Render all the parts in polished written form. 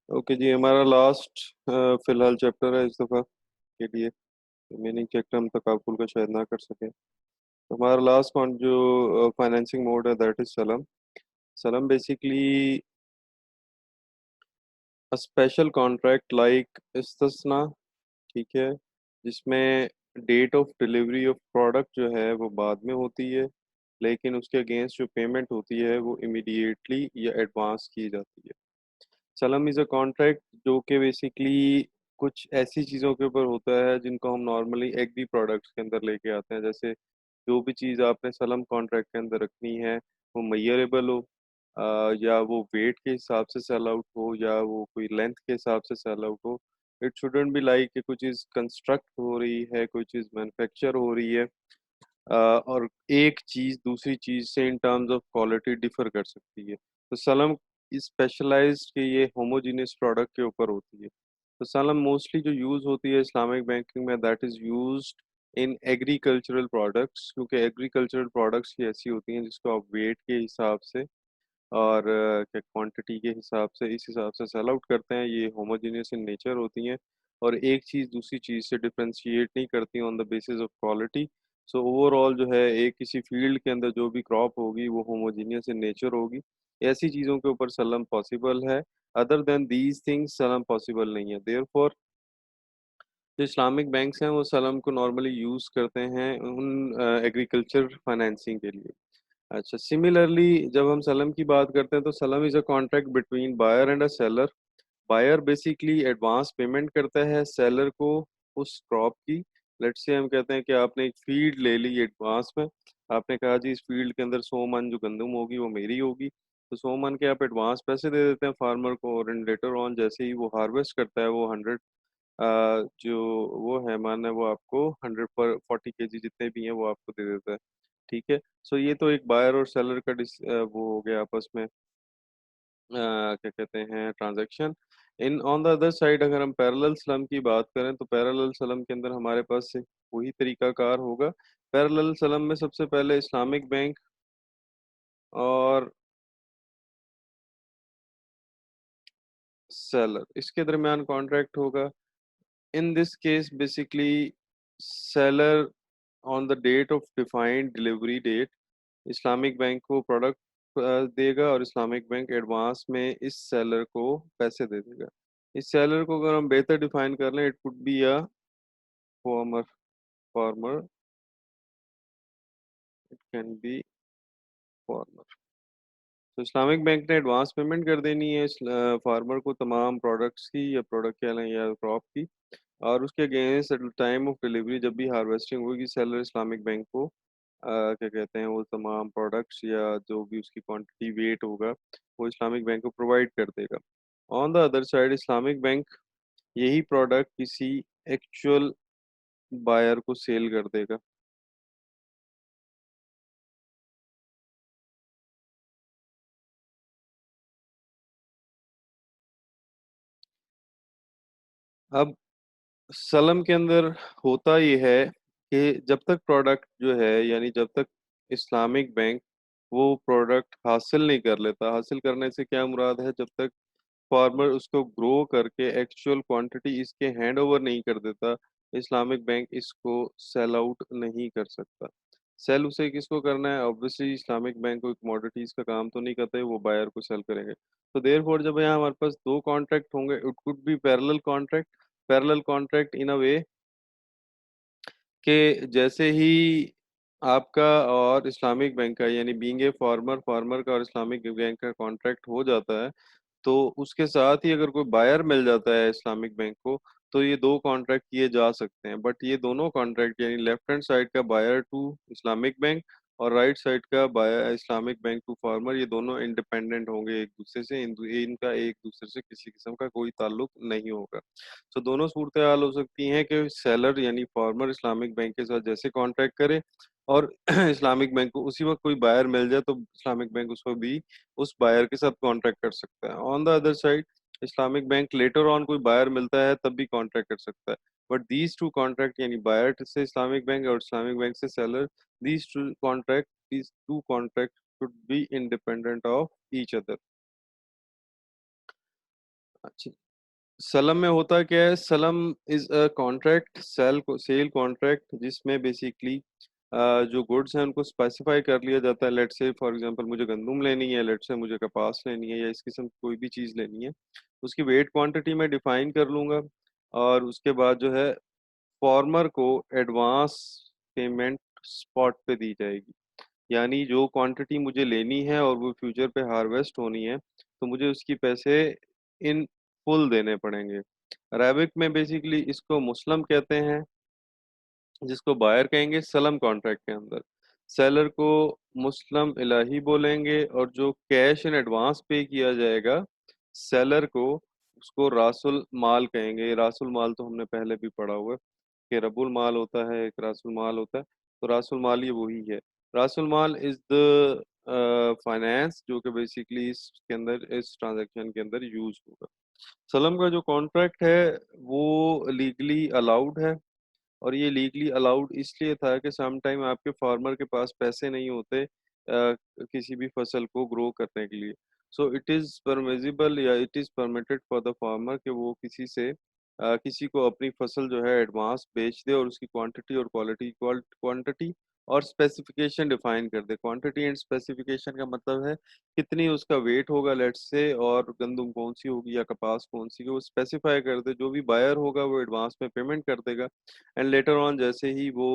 Okay जी, हमारा last फिलहाल chapter है इस दफ़ा के लिए। रिमेनिंग चैप्टर हम तकाबुल का शायद ना कर सकें। तो हमारा लास्ट कौन जो फाइनेंसिंग मोड है दैट इज सलम। सलम basically a special contract like इस्तिस्ना, ठीक है, जिसमें date of delivery of product जो है वो बाद में होती है, लेकिन उसके अगेंस्ट जो पेमेंट होती है वो इमीडिएटली या एडवांस की जाती है। सलम इज़ अ कॉन्ट्रैक्ट जो कि बेसिकली कुछ ऐसी चीज़ों के ऊपर होता है जिनको हम नॉर्मली एग्री प्रोडक्ट्स के अंदर लेके आते हैं। जैसे जो भी चीज़ आपने सलम कॉन्ट्रैक्ट के अंदर रखनी है वो मेजरेबल हो, या वो वेट के हिसाब से सेल आउट हो, या वो कोई लेंथ के हिसाब से सेल आउट हो। इट शुडंट बी लाइक कि कोई चीज़ कंस्ट्रक्ट हो रही है, कोई चीज़ मैन्युफैक्चर हो रही है, और एक चीज़ दूसरी चीज़ से in terms of quality differ कर सकती है। तो सलम स्पेशलाइज्ड कि ये होमोजेनियस प्रोडक्ट के ऊपर होती है। तो सलम मोस्टली जो यूज़ होती है इस्लामिक बैंकिंग में that is used in agricultural products, क्योंकि एग्रीकल्चरल प्रोडक्ट्स ही ऐसी होती हैं जिसको आप वेट के हिसाब से और क्या क्वांटिटी के हिसाब से इस हिसाब से सेल आउट करते हैं। ये होमोजेनियस इन नेचर होती हैं और एक चीज़ दूसरी चीज़ से डिफरेंशिएट नहीं करती on the basis of quality. So overall जो है एक किसी फील्ड के अंदर जो भी क्रॉप होगी वो होमोजेनियस इन नेचर होगी। ऐसी चीज़ों के ऊपर सलम पॉसिबल है। अदर देन दीज थिंग्स सलम पॉसिबल नहीं है। देयरफॉर जो इस्लामिक बैंक्स हैं वो सलम को नॉर्मली यूज़ करते हैं उन एग्रीकल्चर फाइनेंसिंग के लिए। अच्छा, सिमिलरली जब हम सलम की बात करते हैं तो सलम is a contract between buyer and a seller. Buyer basically advance payment करता है सेलर को उस क्रॉप की। लेट्स से हम कहते हैं कि आपने एक फील्ड ले ली एडवांस में। आपने कहा जी इस फील्ड के अंदर 100 मन जो गंदम होगी वो मेरी होगी। तो 100 मन के आप एडवांस पैसे दे देते हैं फार्मर को, और लेटर ऑन जैसे ही वो हार्वेस्ट करता है वो 100 जो वो है मान है वो आपको 100 पर 40 केजी जितने भी हैं वो आपको दे देता है। ठीक है। सो ये तो एक बायर और सेलर का वो हो गया आपस में क्या कहते हैं transaction. In on the other side अगर हम पैरेलल स्लम की बात करें तो पैरेलल स्लम के अंदर हमारे पास से वही तरीकाकार होगा। पैरेलल स्लम में सबसे पहले इस्लामिक बैंक और सेलर इसके दरमियान कॉन्ट्रैक्ट होगा। In this case basically seller on the date of defined delivery date Islamic bank को प्रोडक्ट देगा और इस्लामिक बैंक एडवांस में इस सेलर को पैसे दे देगा। इस सेलर को अगर हम बेहतर डिफाइन कर लें it could be a farmer farmer it can be farmer. तो इस्लामिक बैंक ने एडवांस पेमेंट कर देनी है इस फार्मर को तमाम प्रोडक्ट्स की या प्रोडक्ट कह लें या क्रॉप की, और उसके against at time of delivery जब भी हार्वेस्टिंग होगी सेलर इस्लामिक बैंक को क्या कहते हैं वो तमाम प्रोडक्ट्स या जो भी उसकी क्वांटिटी वेट होगा वो इस्लामिक बैंक को प्रोवाइड कर देगा। On the other side Islamic bank यही प्रोडक्ट किसी एक्चुअल बायर को सेल कर देगा। अब सलम के अंदर होता ये है कि जब तक प्रोडक्ट जो है यानी जब तक इस्लामिक बैंक वो प्रोडक्ट हासिल नहीं कर लेता, हासिल करने से क्या मुराद है, जब तक फार्मर उसको ग्रो करके एक्चुअल क्वांटिटी इसके हैंड ओवर नहीं कर देता इस्लामिक बैंक इसको सेल आउट नहीं कर सकता। सेल उसे किसको करना है, ऑब्वियसली इस्लामिक बैंक को कमोडिटीज का काम तो नहीं करते, वो बायर को सेल करेंगे। तो देयरफॉर जब यहाँ हमारे पास दो कॉन्ट्रैक्ट होंगे it could be parallel contract. Parallel contract in a way कि जैसे ही आपका और इस्लामिक बैंक का यानी बीइंग ए फार्मर फार्मर का और इस्लामिक बैंक का कॉन्ट्रैक्ट हो जाता है, तो उसके साथ ही अगर कोई बायर मिल जाता है इस्लामिक बैंक को तो ये दो कॉन्ट्रैक्ट किए जा सकते हैं। बट ये दोनों कॉन्ट्रैक्ट यानी लेफ्ट हैंड साइड का बायर टू इस्लामिक बैंक और राइट साइड का buyer Islamic bank to farmer, ये दोनों इंडिपेंडेंट होंगे एक दूसरे से। इनका एक दूसरे से किसी किस्म का कोई ताल्लुक नहीं होगा। तो दोनों सूरत हाल हो सकती हैं कि सेलर यानी फार्मर इस्लामिक बैंक के साथ जैसे कॉन्ट्रैक्ट करे और इस्लामिक बैंक को उसी वक्त कोई बायर मिल जाए तो इस्लामिक बैंक उसको भी उस बायर के साथ कॉन्ट्रैक्ट कर सकता है। On the other side Islamic bank later on कोई बायर मिलता है तब भी कॉन्ट्रैक्ट कर सकता है। बट दीज टू कॉन्ट्रैक्ट यानी बायर से इस्लामिक बैंक और इस्लामिक बैंक से seller, these two contract should be independent of each other. अच्छा, सलम में होता क्या है, सलम is a contract sale contract जिसमें बेसिकली जो गुड्स हैं उनको स्पेसिफाई कर लिया जाता है। लेट्स से फॉर एग्जांपल मुझे गंदम लेनी है, लेट्स से मुझे कपास लेनी है, या इस किस्म की कोई भी चीज़ लेनी है, उसकी वेट क्वांटिटी मैं डिफाइन कर लूंगा। और उसके बाद जो है फार्मर को एडवांस पेमेंट स्पॉट पे दी जाएगी। यानी जो क्वांटिटी मुझे लेनी है और वो फ्यूचर पे हार्वेस्ट होनी है, तो मुझे उसकी पैसे इन फुल देने पड़ेंगे। अरेबिक में बेसिकली इसको मुस्लम कहते हैं, जिसको बायर कहेंगे सलम कॉन्ट्रैक्ट के अंदर। सेलर को मुस्लम इलाही बोलेंगे, और जो कैश इन एडवांस पे किया जाएगा सेलर को, उसको रासुल माल कहेंगे। रासुल माल तो हमने पहले भी पढ़ा हुआ है कि रबुल माल होता है, एक रासुल माल होता है। तो रासुल माल ये वही है। रासुल माल इज द फाइनेंस जो कि बेसिकली इसके अंदर, इस ट्रांजैक्शन के अंदर यूज होगा। सलम का जो कॉन्ट्रैक्ट है वो लीगली अलाउड है। और ये लीगली अलाउड इसलिए था कि सम टाइम आपके फार्मर के पास पैसे नहीं होते किसी भी फसल को ग्रो करने के लिए। सो इट इज़ परमिजिबल या it is permitted for the farmer कि वो किसी से किसी को अपनी फसल जो है एडवांस बेच दे, और उसकी क्वांटिटी और क्वांटिटी और स्पेसिफिकेशन डिफाइन कर दे। क्वांटिटी एंड स्पेसिफिकेशन का मतलब है कितनी उसका वेट होगा लेट्स से, और गंदम कौन सी होगी या कपास कौन सी, वो स्पेसिफाई कर दे। जो भी बायर होगा वो एडवांस में पेमेंट कर देगा, एंड लेटर ऑन जैसे ही वो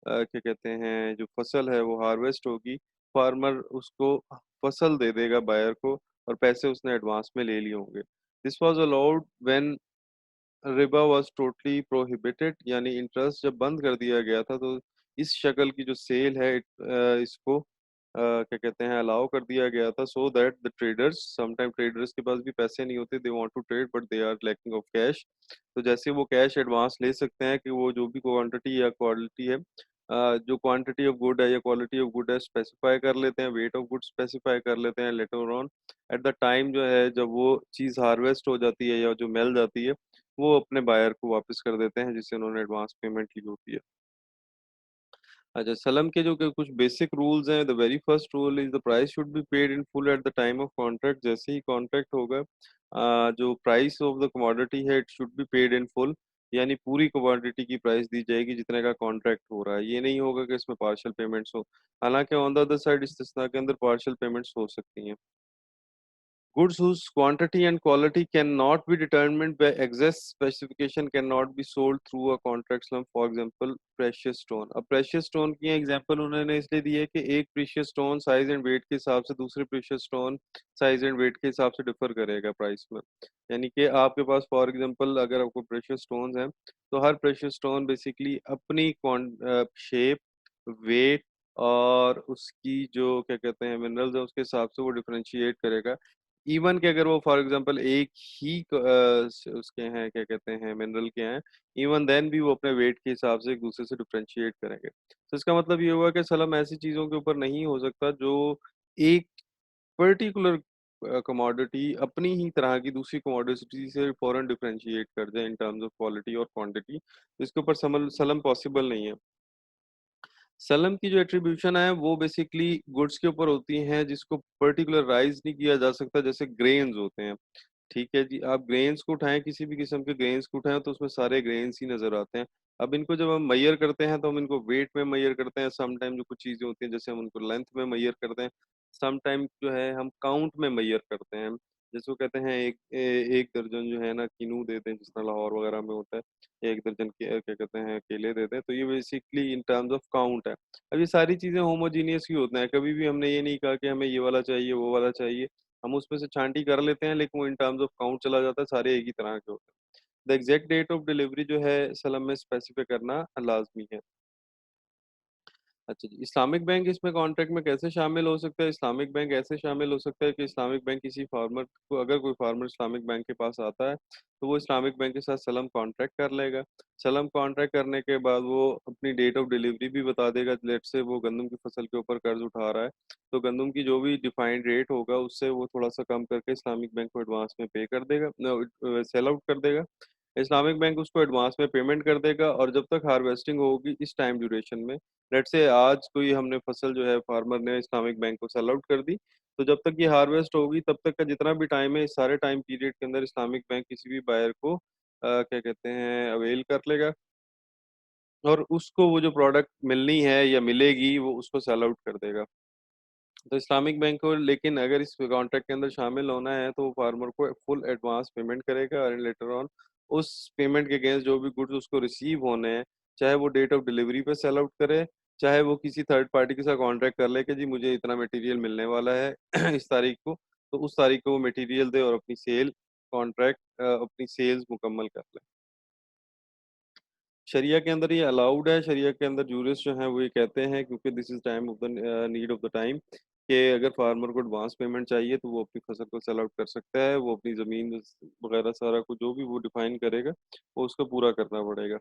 क्या कहते हैं, जो फसल है वो हार्वेस्ट होगी, फार्मर उसको फसल दे देगा बायर को, और पैसे उसने एडवांस में ले लिए होंगे। This was allowed when Riba was totally prohibited, यानी इंटरेस्ट जब बंद कर दिया गया था, तो इस शक्ल की जो सेल है इसको क्या कहते हैं, अलाउ कर दिया गया था, so that the traders, sometime traders के पास भी पैसे नहीं होते, they want to trade but they are lacking of cash. तो जैसे वो कैश एडवांस ले सकते हैं कि वो जो भी क्वांटिटी या क्वालिटी है, जो क्वांटिटी ऑफ गुड है या क्वालिटी ऑफ गुड है स्पेसिफाई कर लेते हैं, वेट ऑफ गुड स्पेसिफाई कर लेते हैं। Later on eight the time जो है, जब वो चीज़ हार्वेस्ट हो जाती है या जो मिल जाती है, वो अपने बायर को वापस कर देते हैं जिससे उन्होंने एडवांस पेमेंट ली होती है। अच्छा, सलम के जो कुछ बेसिक रूल्स हैं, the very first rule is the price should be paid in full eight the time of contract. जैसे ही कॉन्ट्रैक्ट होगा, जो प्राइस ऑफ द कमोडिटी है it should be paid in full, यानी पूरी कमोडिटी की price दी जाएगी जितने का कॉन्ट्रैक्ट हो रहा है। ये नहीं होगा कि इसमें पार्शियल पेमेंट्स हो। हालांकि ऑन द अदर साइड इस्तिस्ना के अंदर पार्शियल पेमेंट्स हो सकती हैं। Goods whose quantity and quality cannot be determined by excess specification cannot be sold through a contract slump. For example, precious stone. अब precious stone की example उन्होंने इसलिए दी है कि एक precious stone size and weight के हिसाब से दूसरे precious stone size and weight के हिसाब से डिफर करेगा प्राइस में। यानी कि आपके पास फॉर एग्जांपल अगर आपको precious stones हैं, तो हर precious stone बेसिकली अपनी शेप, वेट और उसकी जो क्या कहते हैं मिनरल्स है उसके हिसाब से वो डिफरेंशिएट करेगा। इवन कि अगर वो फॉर एग्जांपल एक ही उसके हैं, क्या कहते हैं, मिनरल के हैं, इवन देन भी वो अपने वेट के हिसाब से एक दूसरे से डिफरेंशिएट करेंगे। तो इसका मतलब ये हुआ कि सलम ऐसी चीज़ों के ऊपर नहीं हो सकता जो एक पर्टिकुलर कमोडिटी अपनी ही तरह की दूसरी कमोडिटी से फौरन डिफरेंशिएट कर जाए इन टर्म्स ऑफ क्वालिटी और क्वांटिटी। इसके ऊपर सलम पॉसिबल नहीं है। सलम की जो एट्रीब्यूशन है वो बेसिकली गुड्स के ऊपर होती हैं जिसको पर्टिकुलराइज नहीं किया जा सकता, जैसे ग्रेन्स होते हैं। ठीक है जी, आप ग्रेन्स को उठाएं, किसी भी किस्म के ग्रेन्स को उठाएं, तो उसमें सारे ग्रेन्स ही नजर आते हैं। अब इनको जब हम मैयर करते हैं तो हम इनको वेट में मैयर करते हैं। सम टाइम जो कुछ चीजें होती हैं जैसे हम उनको लेंथ में मैयर करते हैं, सम टाइम जो है हम काउंट में मैयर करते हैं। जैसे वो कहते हैं एक दर्जन जो है ना कीनू दे दें, जिस तरह लाहौर वगैरह में होता है, एक दर्जन के क्या कहते हैं केले दे दें, तो ये basically in terms of count है। अब ये सारी चीजें होमोजीनियस ही होते हैं, कभी भी हमने ये नहीं कहा कि हमें ये वाला चाहिए वो वाला चाहिए। हम उसमें से छांटी कर लेते हैं, लेकिन वो इन टर्म्स ऑफ काउंट चला जाता है, सारे एक ही तरह के होते हैं। The exact date of delivery जो है सलम में स्पेसिफाई करना लाजमी है। अच्छा जी, इस्लामिक बैंक इसमें कॉन्ट्रैक्ट में कैसे शामिल हो सकता है? इस्लामिक बैंक ऐसे शामिल हो सकता है कि इस्लामिक बैंक किसी फार्मर को, अगर कोई फार्मर इस्लामिक बैंक के पास आता है, तो वो इस्लामिक बैंक के साथ सलम कॉन्ट्रैक्ट कर लेगा। सलम कॉन्ट्रैक्ट करने के बाद वो अपनी डेट ऑफ डिलीवरी भी बता देगा। लेट से वो गंदम की फसल के ऊपर कर्ज उठा रहा है, तो गंदम की जो भी डिफाइंड रेट होगा उससे वो थोड़ा सा कम करके इस्लामिक बैंक को एडवांस में पे कर देगा, सेल आउट कर देगा। इस्लामिक बैंक उसको एडवांस में पेमेंट कर देगा, और जब तक हार्वेस्टिंग होगी इस टाइम ड्यूरेशन में, लेट से आज कोई हमने फसल जो है फार्मर ने इस्लामिक बैंक को सेल आउट कर दी, तो जब तक ये हार्वेस्ट होगी तब तक का जितना भी टाइम है, इस सारे टाइम पीरियड के अंदर इस्लामिक बैंक किसी भी बायर को क्या कहते हैं अवेल कर लेगा, और उसको वो जो प्रोडक्ट मिलनी है या मिलेगी वो उसको सेल आउट कर देगा। तो इस्लामिक बैंक को लेकिन अगर इस कॉन्ट्रैक्ट के अंदर शामिल होना है तो वो फार्मर को फुल एडवांस पेमेंट करेगा, और लेटर ऑन उस पेमेंट के अगेंस्ट जो भी गुड्स उसको रिसीव होने हैं, चाहे वो डेट ऑफ डिलीवरी पे सेल आउट करे, चाहे वो किसी थर्ड पार्टी के साथ कॉन्ट्रैक्ट कर ले कि जी मुझे इतना मटेरियल मिलने वाला है इस तारीख को, तो उस तारीख को वो मटेरियल दे और अपनी सेल कॉन्ट्रैक्ट अपनी सेल्स मुकम्मल कर ले। शरिया के अंदर ये अलाउड है। शरिया के अंदर जूरिस्ट जो हैं वो ये कहते हैं, क्योंकि this is time of the need of the time, कि अगर फार्मर को एडवांस पेमेंट चाहिए तो वो अपनी फसल को सेल आउट कर सकता है, वो अपनी ज़मीन वगैरह सारा कुछ जो भी वो डिफाइन करेगा वो उसको पूरा करना पड़ेगा।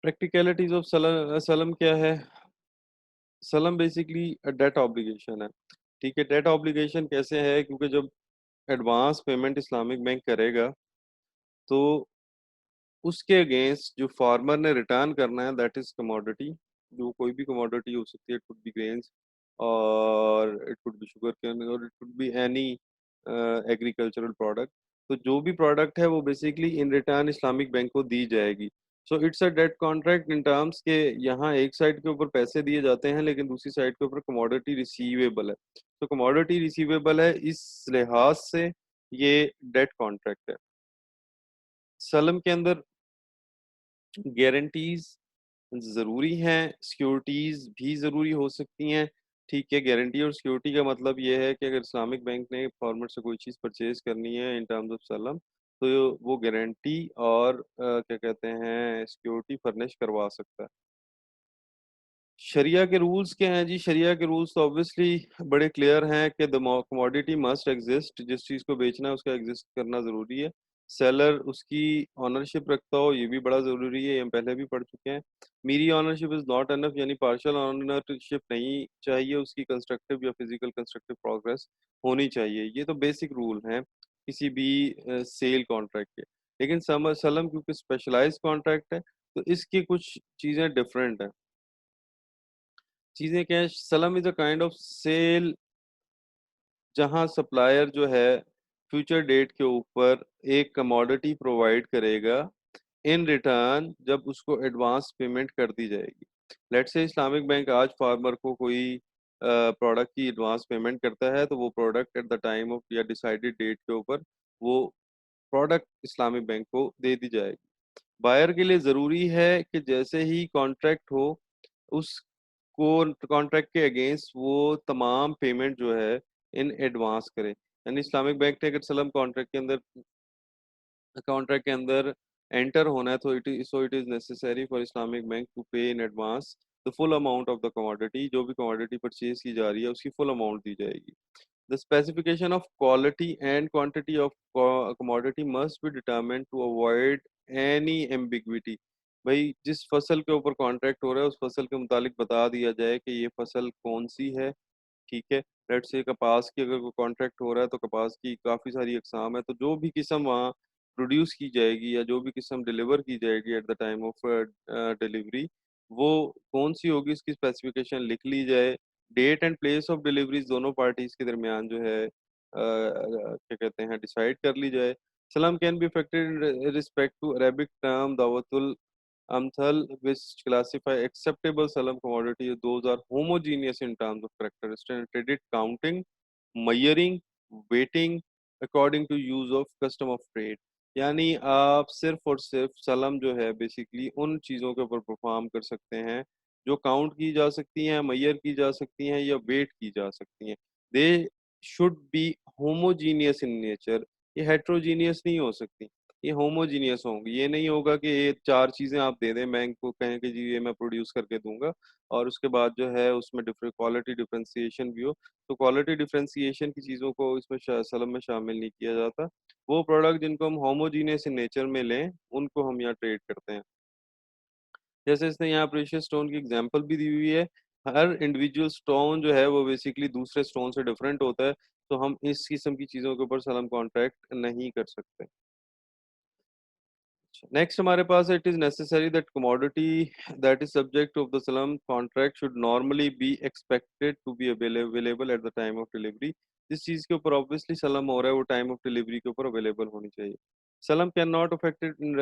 प्रैक्टिकलिटीज ऑफ सलम सलम क्या है? सलम बेसिकली डेट ऑब्लिगेशन है। ठीक है, डेट ऑब्लिगेशन कैसे है? क्योंकि जब एडवांस पेमेंट इस्लामिक बैंक करेगा तो उसके अगेंस्ट जो फार्मर ने रिटर्न करना है दैट इज कमोडिटी, जो कोई भी कमोडिटी हो सकती है, इट कुड बी ग्रेन्स और it could be sugarcane और it could be any agricultural product. तो जो भी प्रोडक्ट है वो basically in return Islamic bank को दी जाएगी। So it's a debt contract in terms के यहाँ एक साइड के ऊपर पैसे दिए जाते हैं लेकिन दूसरी साइड के ऊपर कमोडिटी रिसीवेबल है। तो कमोडिटी रिसीवेबल है, इस लिहाज से ये डेट कॉन्ट्रैक्ट है। सलम के अंदर गारंटीज ज़रूरी हैं, सिक्योरिटीज़ भी ज़रूरी हो सकती हैं। ठीक है, गारंटी और सिक्योरिटी का मतलब ये है कि अगर इस्लामिक बैंक ने फॉर्मर से कोई चीज़ परचेज़ करनी है इन टर्म्स ऑफ सलम, तो वो गारंटी और क्या कहते हैं सिक्योरिटी फर्निश करवा सकता है। शरिया के रूल्स क्या हैं जी? शरिया के रूल्स तो ऑब्वियसली बड़े क्लियर हैं कि द कमोडिटी मस्ट एग्जिस्ट, जिस चीज़ को बेचना है उसका एग्जिस्ट करना ज़रूरी है। सेलर उसकी ऑनरशिप रखता हो ये भी बड़ा ज़रूरी है, ये हम पहले भी पढ़ चुके हैं। मेरी ऑनरशिप इज़ नॉट एनफ, यानी पार्शियल ऑनरशिप नहीं चाहिए, उसकी कंस्ट्रक्टिव या फिजिकल कंस्ट्रक्टिव प्रोग्रेस होनी चाहिए। ये तो बेसिक रूल हैं किसी भी सेल कॉन्ट्रैक्ट के। लेकिन सलम क्योंकि स्पेशलाइज्ड कॉन्ट्रैक्ट है तो इसकी कुछ चीज़ें डिफरेंट हैं। चीज़ें क्या है, सलम is a kind of sale जहाँ सप्लायर जो है फ्यूचर डेट के ऊपर एक कमोडिटी प्रोवाइड करेगा, इन रिटर्न जब उसको एडवांस पेमेंट कर दी जाएगी। लेट्स से इस्लामिक बैंक आज फार्मर को कोई प्रोडक्ट की एडवांस पेमेंट करता है तो वो product at the time of या डिसाइडेड डेट के ऊपर वो प्रोडक्ट इस्लामिक बैंक को दे दी जाएगी। बायर के लिए ज़रूरी है कि जैसे ही कॉन्ट्रैक्ट हो उस को कॉन्ट्रैक्ट के अगेंस्ट वो तमाम पेमेंट जो है इन एडवांस करे। यानी इस्लामिक बैंक ने अगर सलम कॉन्ट्रैक्ट के अंदर एंटर होना है तो it is necessary for Islamic bank to pay in advance the full amount of the commodity, जो भी कमोडिटी परचेज की जा रही है उसकी फुल अमाउंट दी जाएगी। The specification of quality and quantity of commodity must be determined to avoid any ambiguity। भाई जिस फसल के ऊपर कॉन्ट्रैक्ट हो रहा है उस फसल के मुतालिक बता दिया जाए कि ये फसल कौन सी है। ठीक है, लेट्स से कपास की अगर कोई कॉन्ट्रैक्ट हो रहा है तो कपास की काफ़ी सारी अकसाम है, तो जो भी किस्म वहाँ प्रोड्यूस की जाएगी या जो भी किस्म डिलीवर की जाएगी at the time of delivery, वो कौन सी होगी इसकी स्पेसिफिकेशन लिख ली जाए। Date and place of deliveries दोनों पार्टीज के दरमियान जो है क्या कहते हैं डिसाइड कर ली जाए। सलाम can be effected in respect to Arabic term दावतुल Amthal, which classify acceptable salam commodity, those are homogeneous in terms of characteristics, credit counting, measuring, weighting according to use of custom of trade। यानी आप सिर्फ और सिर्फ सलम जो है basically उन चीज़ों के ऊपर परफॉर्म कर सकते हैं जो काउंट की जा सकती हैं, मैयर की जा सकती हैं या वेट की जा सकती हैं। They should be homogeneous in nature, ये हेट्रोजीनियस नहीं हो सकती, ये होमोजीनियस होंगी। ये नहीं होगा कि ये चार चीजें आप दे दें बैंक को, कहें कि जी ये मैं प्रोड्यूस करके दूंगा और उसके बाद जो है उसमें डिफरेंट क्वालिटी डिफरेंशिएशन भी हो। तो क्वालिटी डिफरेंशिएशन की चीज़ों को इसमें सलम में शामिल नहीं किया जाता। वो प्रोडक्ट जिनको हम होमोजीनियस इन नेचर में लें उनको हम यहाँ ट्रेड करते हैं। जैसे इसने यहाँ प्रीशियस स्टोन की एग्जांपल भी दी हुई है। हर इंडिविजुअल स्टोन जो है वो बेसिकली दूसरे स्टोन से डिफरेंट होता है, तो हम इस किस्म की चीज़ों के ऊपर सलम कॉन्ट्रैक्ट नहीं कर सकते। नेक्स्ट हमारे पास it is necessary that commodity that is subject of the सलम contract should normally be expected to be available at the time of delivery. जिस चीज़ के ऊपर ऑब्वियसली सलम हो रहा है वो टाइम ऑफ डिलीवरी के ऊपर अवेलेबल होनी चाहिए। सलम कैन नॉट अफेक्टेड इन